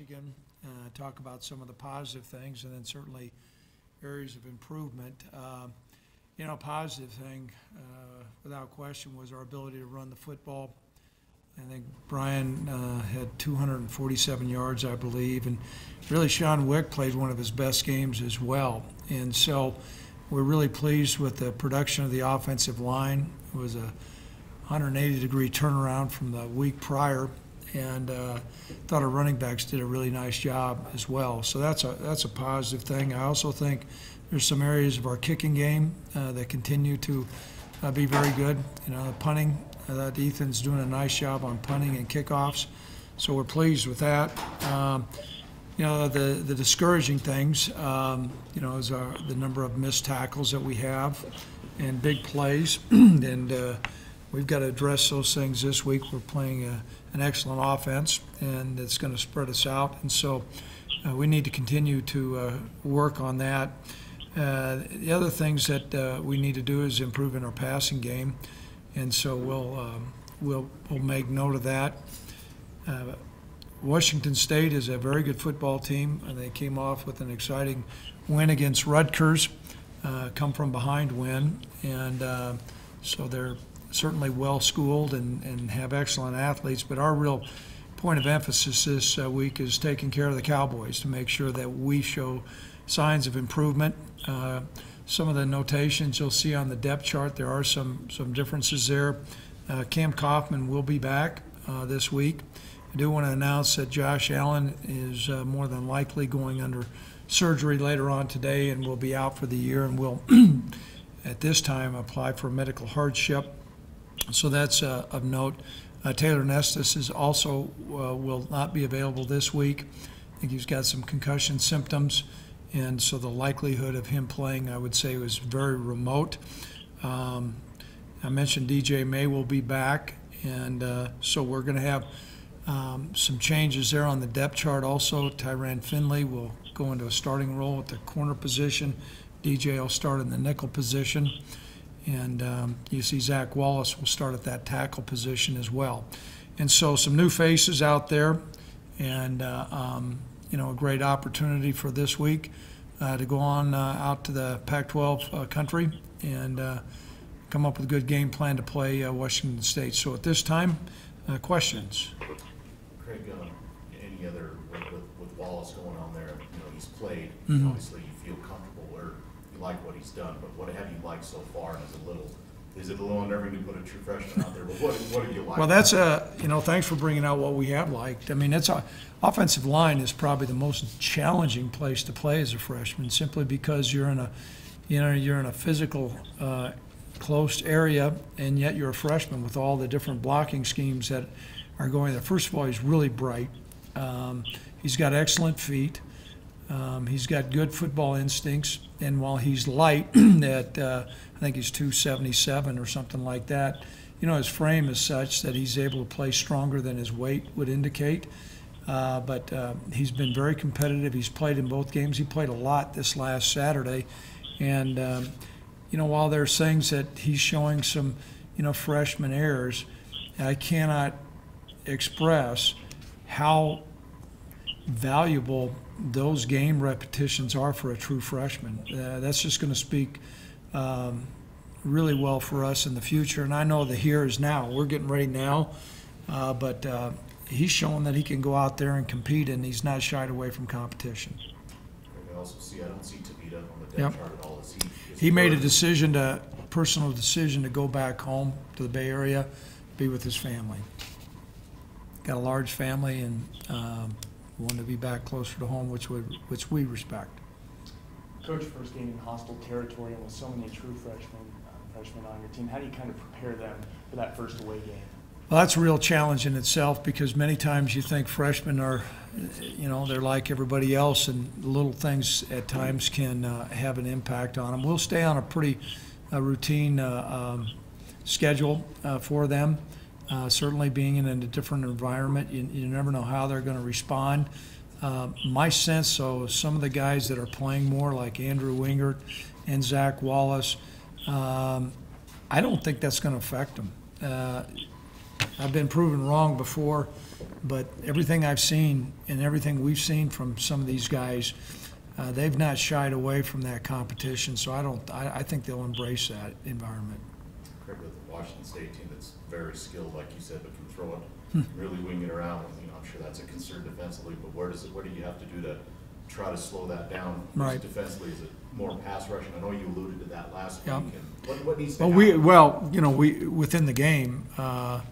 Michigan, talk about some of the positive things, and then certainly areas of improvement. Positive thing, without question, was our ability to run the football. I think Brian had 247 yards, I believe, and really Sean Wick played one of his best games as well. And so we're really pleased with the production of the offensive line. It was a 180-degree turnaround from the week prior, and thought our running backs did a really nice job as well. So that's a positive thing. I also think there's some areas of our kicking game that continue to be very good. The punting, Ethan's doing a nice job on punting and kickoffs, so we're pleased with that. The discouraging things, is the number of missed tackles that we have and big plays, and we've got to address those things this week. We're playing an excellent offense, and it's going to spread us out, and so we need to continue to work on that. The other things that we need to do is improve in our passing game, and so we'll make note of that. Washington State is a very good football team, and they came off with an exciting win against Rutgers, come from behind win, and so they're certainly well schooled and have excellent athletes. But our real point of emphasis this week is taking care of the Cowboys to make sure that we show signs of improvement. Some of the notations you'll see on the depth chart, there are some differences there. Cam Kaufman will be back this week. I do want to announce that Josh Allen is more than likely going under surgery later on today and will be out for the year, and will at this time apply for medical hardship. So that's of note. Taylor Nestis is also will not be available this week. I think he's got some concussion symptoms, and so the likelihood of him playing, I would say, was very remote. I mentioned DJ May will be back, and so we're going to have some changes there on the depth chart also. Tyran Finley will go into a starting role at the corner position. DJ will start in the nickel position. And you see Zach Wallace will start at that tackle position as well. And so some new faces out there, and a great opportunity for this week to go on out to the Pac-12 country and come up with a good game plan to play Washington State. So at this time, questions? Craig, any other, with Wallace going on there, he's played, Mm-hmm. Obviously you feel comfortable, or you like what he's done, but what have you liked so far? And is it a little unnerving to put a true freshman out there, but what do you like? Well, that's thanks for bringing out what we have liked. I mean, offensive line is probably the most challenging place to play as a freshman, simply because you're in a physical, close area, and yet you're a freshman with all the different blocking schemes that are going there. First of all, he's really bright. He's got excellent feet. He's got good football instincts, and while he's light, I think he's 277 or something like that, his frame is such that he's able to play stronger than his weight would indicate. But he's been very competitive. He's played in both games. He played a lot this last Saturday, and while there's things that he's showing some freshman errors, I cannot express how valuable those game repetitions are for a true freshman. That's just going to speak really well for us in the future. And I know the here is now. We're getting ready now, but he's shown that he can go out there and compete, and he's not shied away from competition. I also I don't see Tavita on the depth chart at all. He made a personal decision to go back home to the Bay Area, be with his family. Got a large family, and wanted to be back closer to home, which we respect. Coach, first game in hostile territory, and with so many true freshmen on your team, how do you kind of prepare them for that first away game? Well, that's a real challenge in itself, because many times you think freshmen are, they're like everybody else, and little things at times can have an impact on them. We'll stay on a pretty routine schedule for them. Certainly being in a different environment, you never know how they're going to respond. My sense, though, some of the guys that are playing more, like Andrew Wingert and Zach Wallace, I don't think that's going to affect them. I've been proven wrong before, but everything I've seen and everything we've seen from some of these guys, they've not shied away from that competition. So I think they'll embrace that environment. Compared with the Washington State team that's very skilled, like you said, but can throw it, really wing it around. You know, I'm sure that's a concern defensively. But what do you have to do to try to slow that down? Right. Defensively, is it more pass rushing? I know you alluded to that last week. Yep. And what needs to happen? We within the game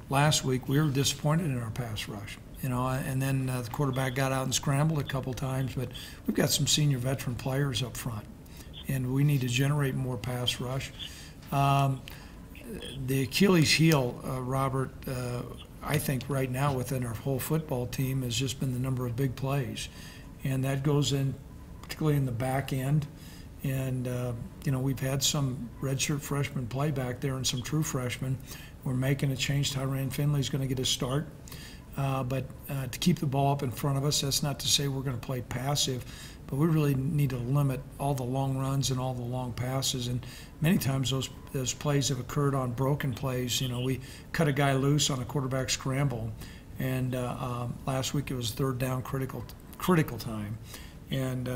last week, we were disappointed in our pass rush. And then the quarterback got out and scrambled a couple times, but we've got some senior veteran players up front, and we need to generate more pass rush. The Achilles heel, Robert, I think right now within our whole football team has just been the number of big plays, and that goes in particularly in the back end. And, we've had some redshirt freshmen play back there and some true freshmen. We're making a change. Tyrann Finley's going to get a start. But to keep the ball up in front of us, that's not to say we're going to play passive, but we really need to limit all the long runs and all the long passes. And many times those plays have occurred on broken plays. We cut a guy loose on a quarterback scramble, and last week it was third down critical time. And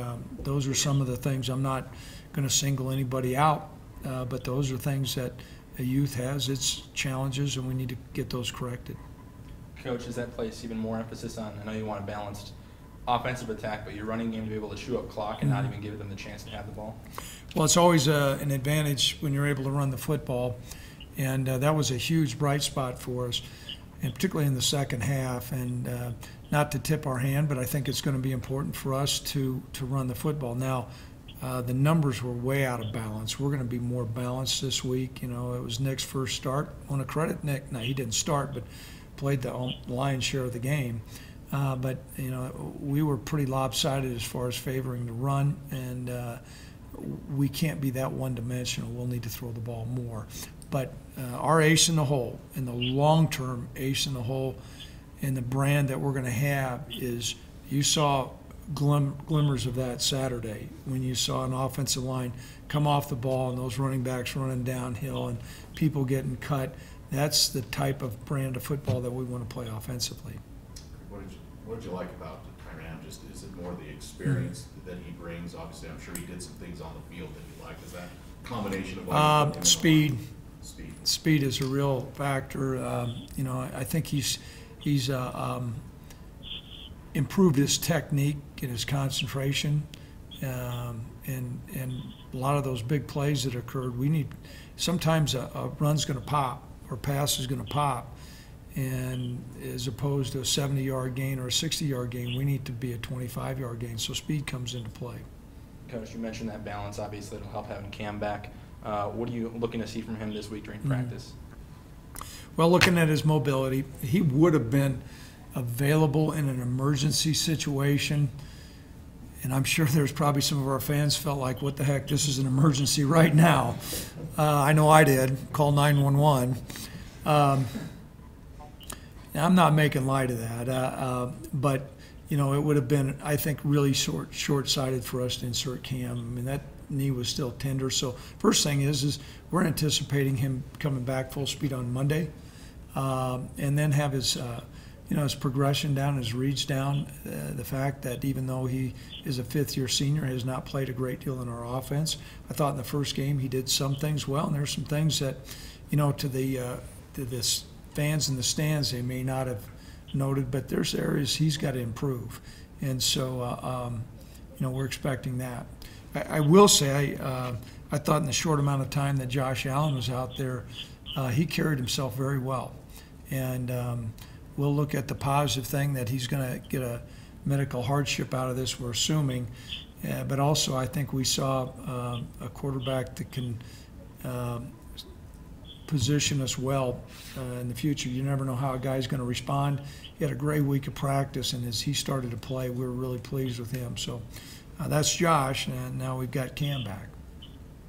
those are some of the things. I'm not going to single anybody out, but those are things that a youth has its challenges, and we need to get those corrected. Coach, does that place even more emphasis on, I know you want a balanced offensive attack, but your running game to be able to chew up clock and not even give them the chance to have the ball? Well, it's always an advantage when you're able to run the football, and that was a huge bright spot for us, and particularly in the second half. And not to tip our hand, but I think it's going to be important for us to run the football. Now, the numbers were way out of balance. We're going to be more balanced this week. It was Nick's first start. I want to credit Nick. Now, he didn't start, but played the lion's share of the game. But we were pretty lopsided as far as favoring the run, and we can't be that one-dimensional. We'll need to throw the ball more. But our ace in the hole, and the long-term ace in the hole, and the brand that we're going to have is, you saw glimmers of that Saturday when you saw an offensive line come off the ball and those running backs running downhill and people getting cut. That's the type of brand of football that we want to play offensively. What did you like about Tyrann? Just, is it more the experience that he brings? Obviously, I'm sure he did some things on the field that you liked. Is that a combination of speed? Speed is a real factor. I think he's improved his technique and his concentration, and a lot of those big plays that occurred. We need, sometimes a run's going to pop or pass is going to pop, and as opposed to a 70-yard gain or a 60-yard gain, we need to be a 25-yard gain. So speed comes into play. Coach, you mentioned that balance. Obviously, it'll help having Cam back. What are you looking to see from him this week during practice? Well, looking at his mobility, he would have been available in an emergency situation. And I'm sure there's probably some of our fans felt like, what the heck, this is an emergency right now. I know I did. Call 911. I'm not making light of that. But, it would have been, I think, really short-sighted for us to insert Cam. I mean, that knee was still tender. So first thing is we're anticipating him coming back full speed on Monday, and then have his his progression down, his reads down. The fact that even though he is a fifth-year senior, has not played a great deal in our offense. I thought in the first game he did some things well, and there's some things that, to the fans in the stands, they may not have noted, but there's areas he's got to improve. And so, we're expecting that. I will say, I thought in the short amount of time that Josh Allen was out there, he carried himself very well. And we'll look at the positive thing that he's going to get a medical hardship out of this, we're assuming. But also, I think we saw a quarterback that can position us well in the future. You never know how a guy's going to respond. He had a great week of practice, and as he started to play, we were really pleased with him. So that's Josh, and now we've got Cam back.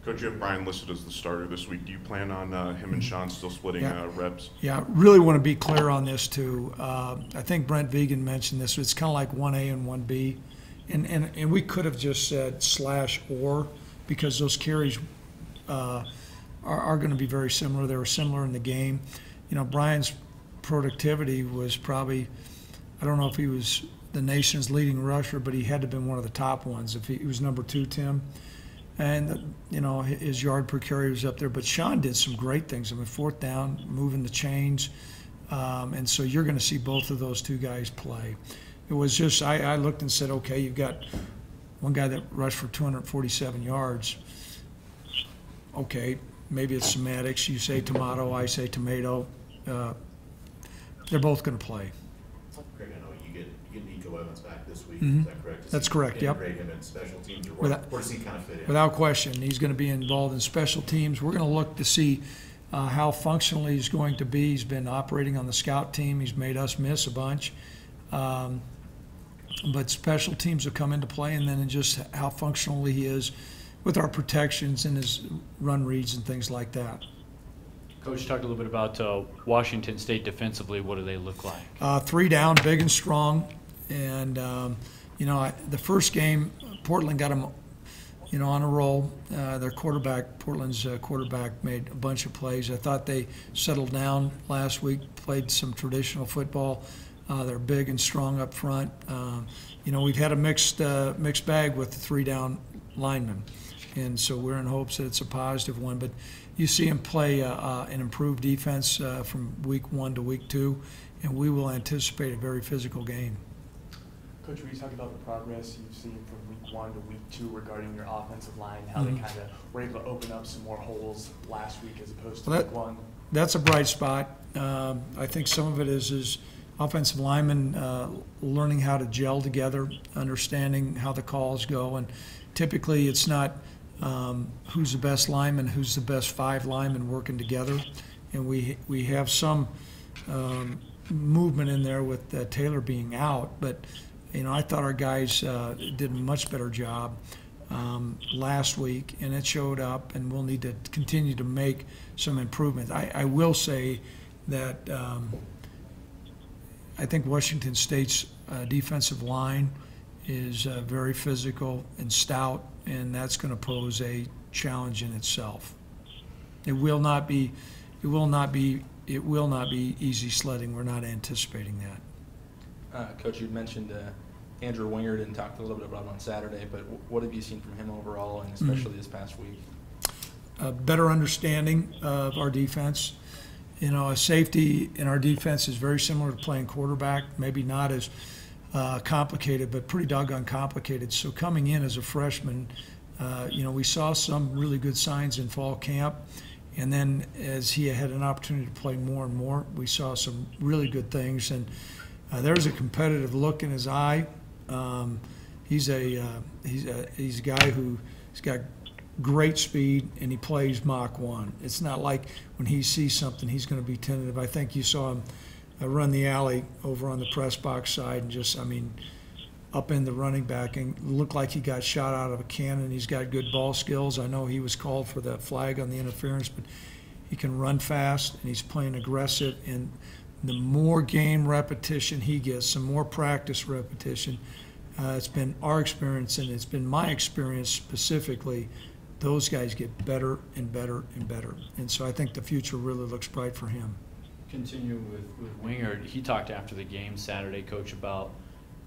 Coach, you have Brian listed as the starter this week. Do you plan on him and Sean still splitting reps? Yeah, really want to be clear on this too. I think Brent Vegan mentioned this. It's kind of like 1A and 1B. And we could have just said /or, because those carries are going to be very similar. They were similar in the game. Brian's productivity was probably, I don't know if he was the nation's leading rusher, but he had to have been one of the top ones. If he was number 2, Tim. And, you know, his yard per carry was up there. But Sean did some great things. I mean, 4th down, moving the chains. And so you're going to see both of those 2 guys play. It was just, I looked and said, okay, you've got one guy that rushed for 247 yards. Okay, maybe it's semantics. You say tomato, I say tomato. They're both going to play. Craig, I know you get Nico Evans back this week. Mhm. Is that correct? That's correct, yep. Integrate him in special teams, or Without- where does he kind of fit in? Without question, he's going to be involved in special teams. We're going to look to see how functional he's going to be. He's been operating on the scout team. He's made us miss a bunch. But special teams will come into play, and then in just how functional he is with our protections and his run reads and things like that. Coach, talked a little bit about Washington State defensively. What do they look like? 3 down, big and strong. And, you know, the first game, Portland got them, you know, on a roll. Their quarterback, Portland's quarterback, made a bunch of plays. I thought they settled down last week, played some traditional football. They're big and strong up front. You know, we've had a mixed bag with the 3 down linemen. And so we're in hopes that it's a positive one. But you see him play an improved defense from week 1 to week 2, and we will anticipate a very physical game. Coach, will you talk about the progress you've seen from week 1 to week 2 regarding your offensive line, how they kind of were able to open up some more holes last week as opposed to Well, week 1? That's a bright spot. I think some of it is offensive linemen learning how to gel together, understanding how the calls go. And typically it's not who's the best lineman, who's the best 5 linemen working together. And we have some movement in there with Taylor being out. But, you know, I thought our guys did a much better job last week, and it showed up, and we'll need to continue to make some improvements. I will say that I think Washington State's defensive line is very physical and stout, and that's going to pose a challenge in itself. It will not be easy sledding. We're not anticipating that. Coach, you mentioned Andrew Wingard and talked a little bit about him on Saturday, but what have you seen from him overall, and especially this past week? A better understanding of our defense. You know, a safety in our defense is very similar to playing quarterback, maybe not as complicated, but pretty doggone complicated. So coming in as a freshman, you know, we saw some really good signs in fall camp. And then as he had an opportunity to play more and more, we saw some really good things. And there's a competitive look in his eye. He's a guy who's got great speed, and he plays Mach 1. It's not like when he sees something, he's going to be tentative. I think you saw him run the alley over on the press box side and just, I mean, up in the running back and looked like he got shot out of a cannon. He's got good ball skills. I know he was called for the flag on the interference, but he can run fast, and he's playing aggressive. And the more game repetition he gets, some more practice repetition, it's been our experience, and it's been my experience specifically, those guys get better and better and better. And so I think the future really looks bright for him. Continue with Wingard. He talked after the game Saturday, Coach, about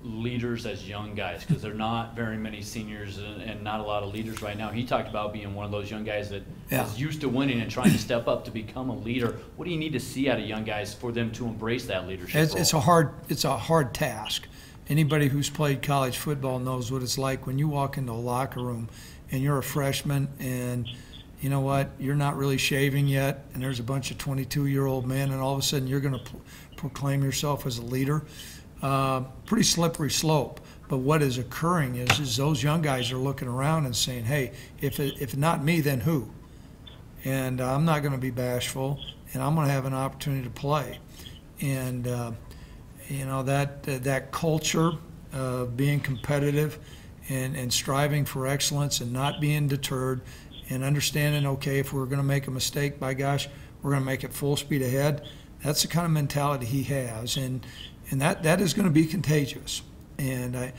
leaders as young guys, because there are not very many seniors and not a lot of leaders right now. He talked about being one of those young guys that is used to winning and trying to step up to become a leader. What do you need to see out of young guys for them to embrace that leadership role? It's a hard task. Anybody who's played college football knows what it's like when you walk into a locker room and you're a freshman, and you know what, you're not really shaving yet, and there's a bunch of 22-year-old men, and all of a sudden you're going to proclaim yourself as a leader. Pretty slippery slope. But what is occurring is those young guys are looking around and saying, hey, if not me, then who? And I'm not going to be bashful, and I'm going to have an opportunity to play. And you know, that culture of being competitive and striving for excellence and not being deterred and understanding, okay, if we're going to make a mistake, by gosh, we're going to make it full speed ahead. That's the kind of mentality he has, and that is going to be contagious. And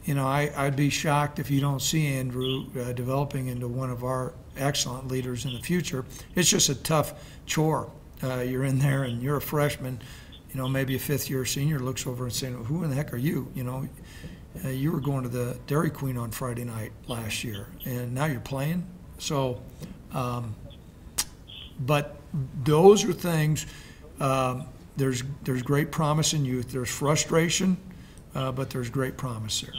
I'd be shocked if you don't see Andrew developing into one of our excellent leaders in the future. It's just a tough chore. You're in there and you're a freshman, maybe a fifth-year senior looks over and saying, who in the heck are you? You were going to the Dairy Queen on Friday night last year, and now you're playing. So, but those are things, there's great promise in youth. There's frustration, but there's great promise there.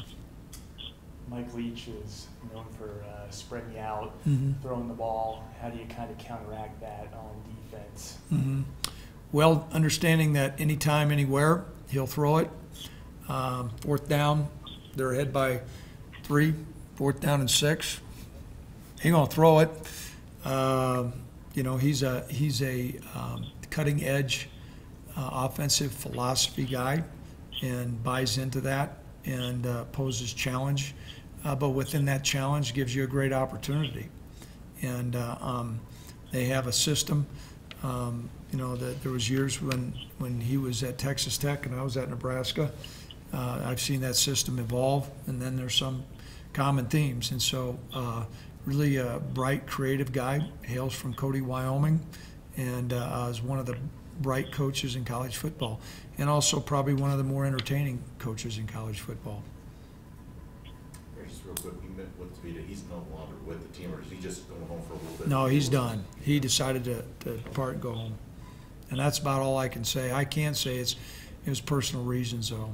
Mike Leach is known for spreading you out, Mm-hmm. throwing the ball. How do you kind of counteract that on defense? Mm-hmm. Well, understanding that anytime, anywhere, he'll throw it. Fourth down, they're ahead by 3. Fourth down and 6. He's gonna throw it. He's a cutting edge offensive philosophy guy, and buys into that and poses challenge. But within that challenge, gives you a great opportunity. And they have a system. That there was years when he was at Texas Tech and I was at Nebraska. I've seen that system evolve, and then there's some common themes. And so really a bright, creative guy, hails from Cody, Wyoming, and is one of the bright coaches in college football, and also probably one of the more entertaining coaches in college football. Just real quick, we met with Tavita. He's no longer with the team, or is he just going home for a little bit? No, he's done. He decided to depart and go home. And that's about all I can say. I can't say it was personal reasons, though.